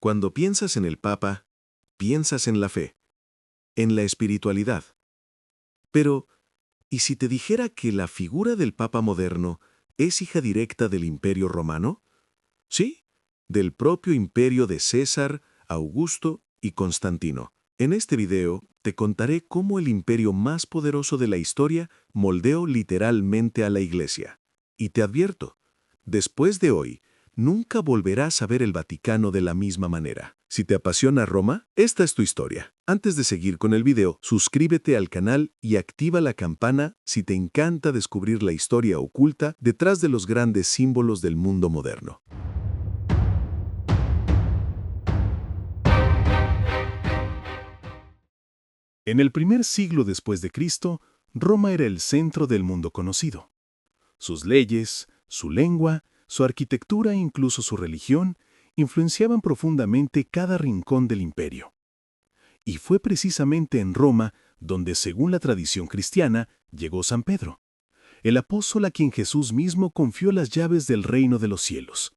Cuando piensas en el Papa, piensas en la fe, en la espiritualidad. Pero, ¿y si te dijera que la figura del Papa moderno es hija directa del Imperio Romano? Sí, del propio imperio de César, Augusto y Constantino. En este video te contaré cómo el imperio más poderoso de la historia moldeó literalmente a la Iglesia. Y te advierto, después de hoy, nunca volverás a ver el Vaticano de la misma manera. Si te apasiona Roma, esta es tu historia. Antes de seguir con el video, suscríbete al canal y activa la campana si te encanta descubrir la historia oculta detrás de los grandes símbolos del mundo moderno. En el primer siglo después de Cristo, Roma era el centro del mundo conocido. Sus leyes, su lengua, su arquitectura e incluso su religión influenciaban profundamente cada rincón del imperio. Y fue precisamente en Roma donde, según la tradición cristiana, llegó San Pedro, el apóstol a quien Jesús mismo confió las llaves del reino de los cielos.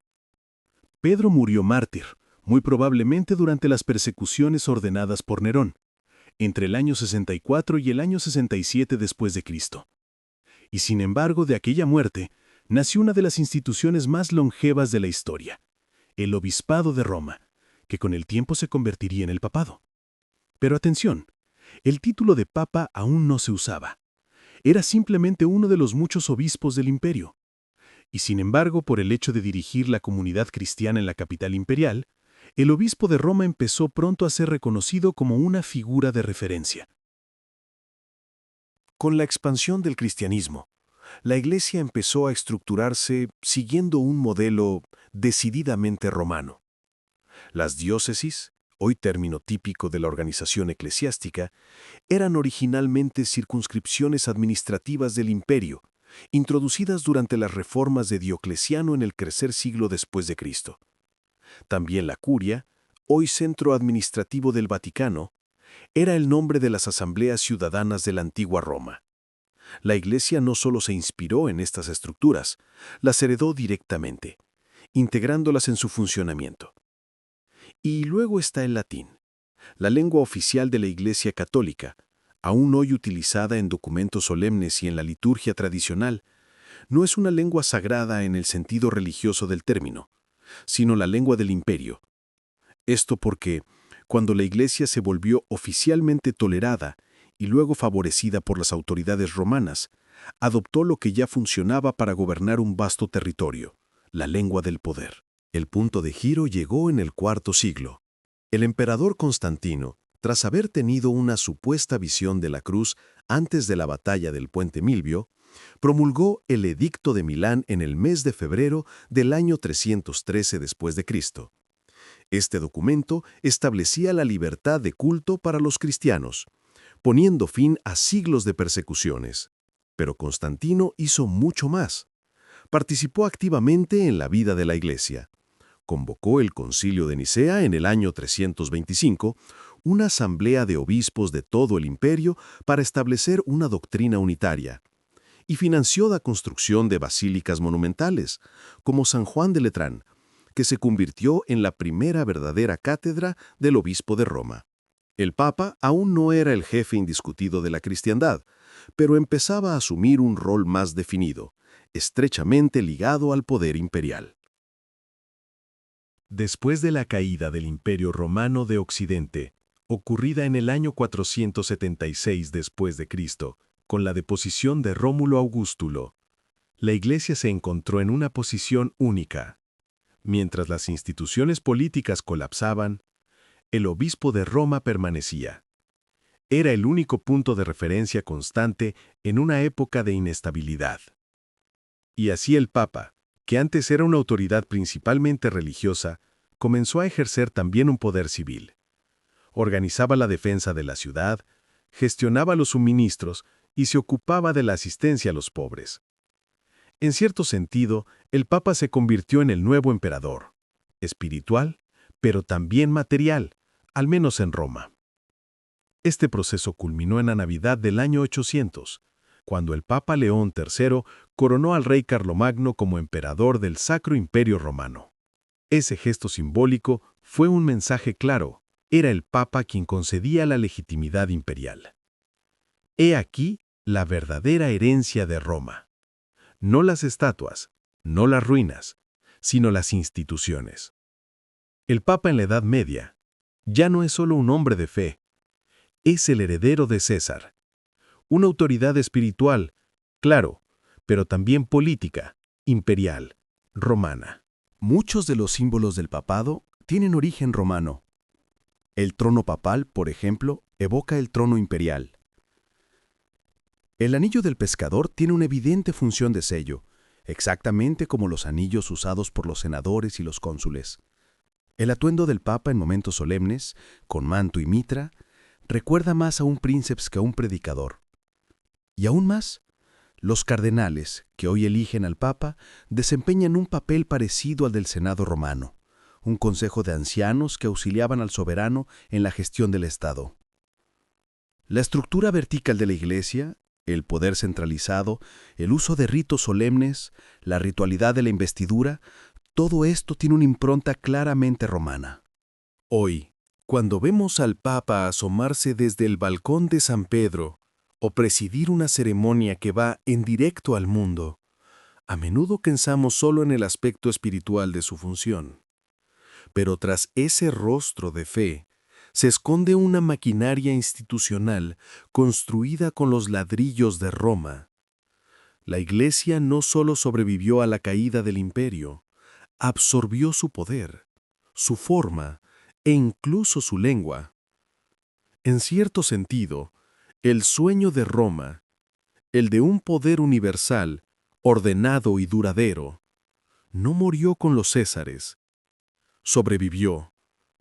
Pedro murió mártir, muy probablemente durante las persecuciones ordenadas por Nerón, entre el año 64 y el año 67 después de Cristo. Y sin embargo, de aquella muerte, nació una de las instituciones más longevas de la historia, el Obispado de Roma, que con el tiempo se convertiría en el papado. Pero atención, el título de papa aún no se usaba. Era simplemente uno de los muchos obispos del imperio. Y sin embargo, por el hecho de dirigir la comunidad cristiana en la capital imperial, el obispo de Roma empezó pronto a ser reconocido como una figura de referencia. Con la expansión del cristianismo, la Iglesia empezó a estructurarse siguiendo un modelo decididamente romano. Las diócesis, hoy término típico de la organización eclesiástica, eran originalmente circunscripciones administrativas del imperio, introducidas durante las reformas de Diocleciano en el tercer siglo después de Cristo. También la curia, hoy centro administrativo del Vaticano, era el nombre de las asambleas ciudadanas de la antigua Roma. La Iglesia no solo se inspiró en estas estructuras, las heredó directamente, integrándolas en su funcionamiento. Y luego está el latín, la lengua oficial de la Iglesia católica, aún hoy utilizada en documentos solemnes y en la liturgia tradicional. No es una lengua sagrada en el sentido religioso del término, sino la lengua del imperio. Esto porque, cuando la Iglesia se volvió oficialmente tolerada y luego favorecida por las autoridades romanas, adoptó lo que ya funcionaba para gobernar un vasto territorio, la lengua del poder. El punto de giro llegó en el IV siglo. El emperador Constantino, tras haber tenido una supuesta visión de la cruz antes de la batalla del Puente Milvio, promulgó el Edicto de Milán en el mes de febrero del año 313 después de Cristo. Este documento establecía la libertad de culto para los cristianos, poniendo fin a siglos de persecuciones. Pero Constantino hizo mucho más. Participó activamente en la vida de la Iglesia. Convocó el Concilio de Nicea en el año 325, una asamblea de obispos de todo el imperio para establecer una doctrina unitaria, y financió la construcción de basílicas monumentales, como San Juan de Letrán, que se convirtió en la primera verdadera cátedra del obispo de Roma. El Papa aún no era el jefe indiscutido de la cristiandad, pero empezaba a asumir un rol más definido, estrechamente ligado al poder imperial. Después de la caída del Imperio Romano de Occidente, ocurrida en el año 476 después de Cristo, con la deposición de Rómulo Augustulo, la Iglesia se encontró en una posición única. Mientras las instituciones políticas colapsaban, el obispo de Roma permanecía. Era el único punto de referencia constante en una época de inestabilidad. Y así el Papa, que antes era una autoridad principalmente religiosa, comenzó a ejercer también un poder civil. Organizaba la defensa de la ciudad, gestionaba los suministros y se ocupaba de la asistencia a los pobres. En cierto sentido, el Papa se convirtió en el nuevo emperador, espiritual, pero también material, al menos en Roma. Este proceso culminó en la Navidad del año 800, cuando el Papa León III coronó al rey Carlomagno como emperador del Sacro Imperio Romano. Ese gesto simbólico fue un mensaje claro. Era el Papa quien concedía la legitimidad imperial. He aquí la verdadera herencia de Roma. No las estatuas, no las ruinas, sino las instituciones. El Papa en la Edad Media ya no es solo un hombre de fe, es el heredero de César. Una autoridad espiritual, claro, pero también política, imperial, romana. Muchos de los símbolos del papado tienen origen romano. El trono papal, por ejemplo, evoca el trono imperial. El anillo del pescador tiene una evidente función de sello, exactamente como los anillos usados por los senadores y los cónsules. El atuendo del papa en momentos solemnes, con manto y mitra, recuerda más a un princeps que a un predicador. Y aún más, los cardenales, que hoy eligen al papa, desempeñan un papel parecido al del Senado romano, un consejo de ancianos que auxiliaban al soberano en la gestión del Estado. La estructura vertical de la Iglesia, el poder centralizado, el uso de ritos solemnes, la ritualidad de la investidura, todo esto tiene una impronta claramente romana. Hoy, cuando vemos al Papa asomarse desde el balcón de San Pedro o presidir una ceremonia que va en directo al mundo, a menudo pensamos solo en el aspecto espiritual de su función. Pero tras ese rostro de fe, se esconde una maquinaria institucional construida con los ladrillos de Roma. La Iglesia no solo sobrevivió a la caída del imperio, absorbió su poder, su forma e incluso su lengua. En cierto sentido, el sueño de Roma, el de un poder universal, ordenado y duradero, no murió con los Césares, sobrevivió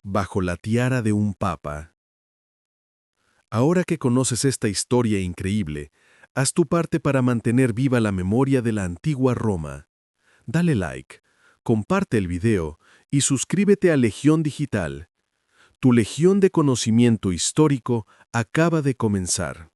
bajo la tiara de un papa. Ahora que conoces esta historia increíble, haz tu parte para mantener viva la memoria de la antigua Roma. Dale like, comparte el video y suscríbete a Legión Digital. Tu legión de conocimiento histórico acaba de comenzar.